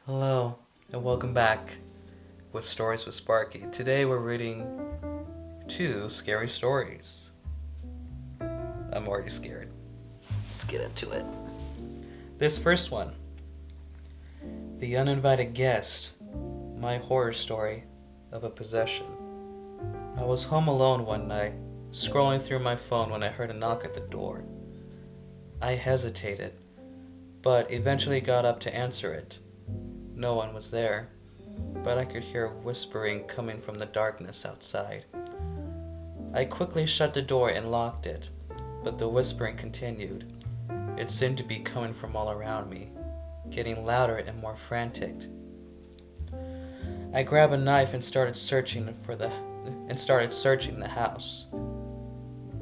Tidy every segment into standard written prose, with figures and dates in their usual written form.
Hello, and welcome back with Stories with Sparky. Today we're reading two scary stories. I'm already scared. Let's get into it. This first one, The Uninvited Guest, my horror story of a possession. I was home alone one night, scrolling through my phone when I heard a knock at the door. I hesitated, but eventually got up to answer it. No one was there, but I could hear whispering coming from the darkness outside. I quickly shut the door and locked it, but the whispering continued. It seemed to be coming from all around me, getting louder and more frantic. I grabbed a knife and started searching the house,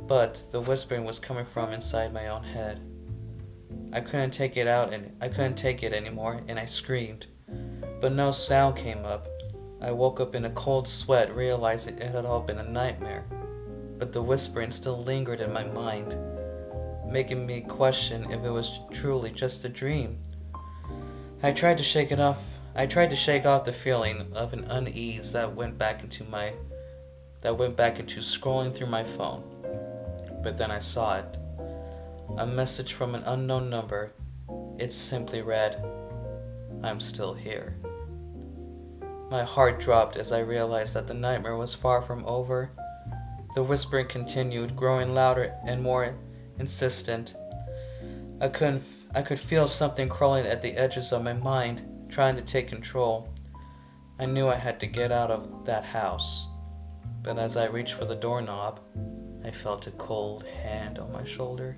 but the whispering was coming from inside my own head. I couldn't take it anymore, and I screamed. But no sound came up. I woke up in a cold sweat, realizing it had all been a nightmare. But the whispering still lingered in my mind, making me question if it was truly just a dream. I tried to shake off the feeling of an unease that went back into scrolling through my phone. But then I saw it. A message from an unknown number. It simply read, "I'm still here." My heart dropped as I realized that the nightmare was far from over. The whispering continued, growing louder and more insistent. I could feel something crawling at the edges of my mind, trying to take control. I knew I had to get out of that house, but as I reached for the doorknob, I felt a cold hand on my shoulder.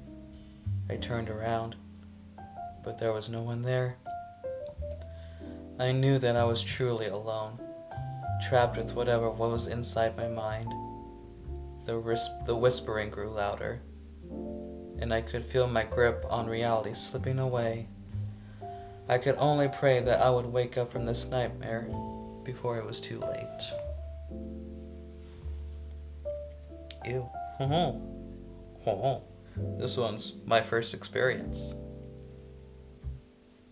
I turned around, but there was no one there. I knew that I was truly alone, trapped with whatever was inside my mind. The whispering grew louder, and I could feel my grip on reality slipping away. I could only pray that I would wake up from this nightmare before it was too late. Ew. This one's my first experience.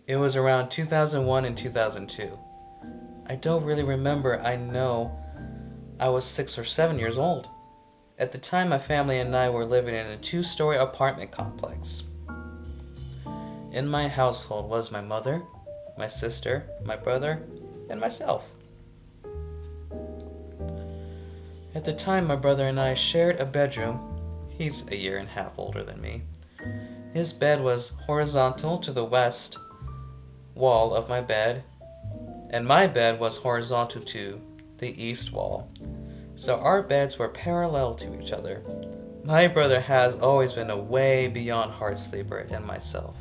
It was around 2001 and 2002. I don't really remember. I know I was 6 or 7 years old. At the time, my family and I were living in a 2-story apartment complex. In my household was my mother, my sister, my brother, and myself. At the time, my brother and I shared a bedroom. He's a year and a half older than me. His bed was horizontal to the west wall of my bed, and my bed was horizontal to the east wall. So our beds were parallel to each other. My brother has always been a way beyond hard sleeper than myself.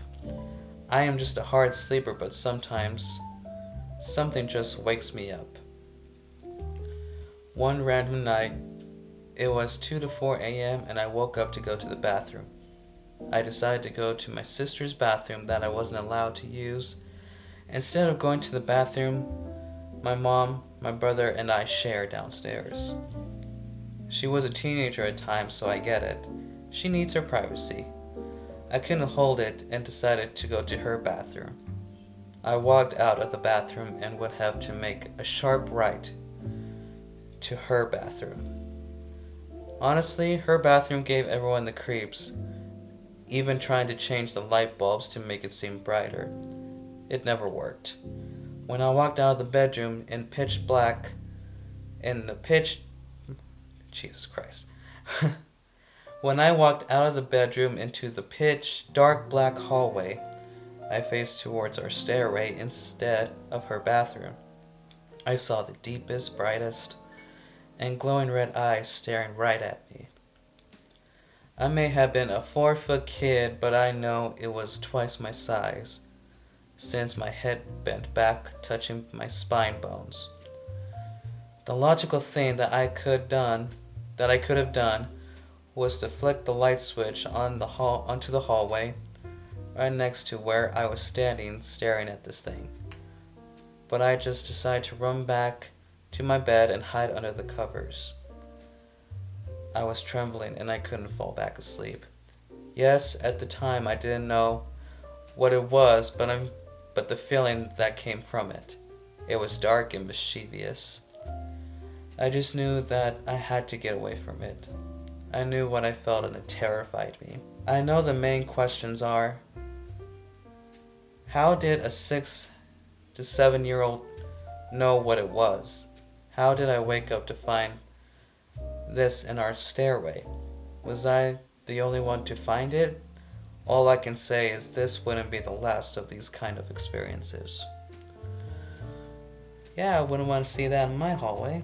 I am just a hard sleeper, but sometimes something just wakes me up. One random night, it was 2 to 4 a.m. and I woke up to go to the bathroom. I decided to go to my sister's bathroom that I wasn't allowed to use. Instead of going to the bathroom, my mom, my brother, and I share downstairs. She was a teenager at times, so I get it. She needs her privacy. I couldn't hold it and decided to go to her bathroom. I walked out of the bathroom and would have to make a sharp right to her bathroom. Honestly, her bathroom gave everyone the creeps, even trying to change the light bulbs to make it seem brighter. It never worked. When I walked out of the bedroom in pitch black, Jesus Christ. When I walked out of the bedroom into the pitch dark black hallway, I faced towards our stairway instead of her bathroom. I saw the deepest, brightest, and glowing red eyes staring right at me. I may have been a 4-foot kid, but I know it was twice my size, since my head bent back, touching my spine bones. The logical thing that I could have done was to flick the light switch onto the hallway, right next to where I was standing staring at this thing. But I just decided to run back to my bed and hide under the covers. I was trembling and I couldn't fall back asleep. Yes, at the time I didn't know what it was, but but the feeling that came from it. It was dark and mischievous. I just knew that I had to get away from it. I knew what I felt and it terrified me. I know the main questions are, how did a 6 to 7-year-old know what it was? How did I wake up to find this in our stairway? Was I the only one to find it? All I can say is this wouldn't be the last of these kind of experiences. Yeah, I wouldn't want to see that in my hallway.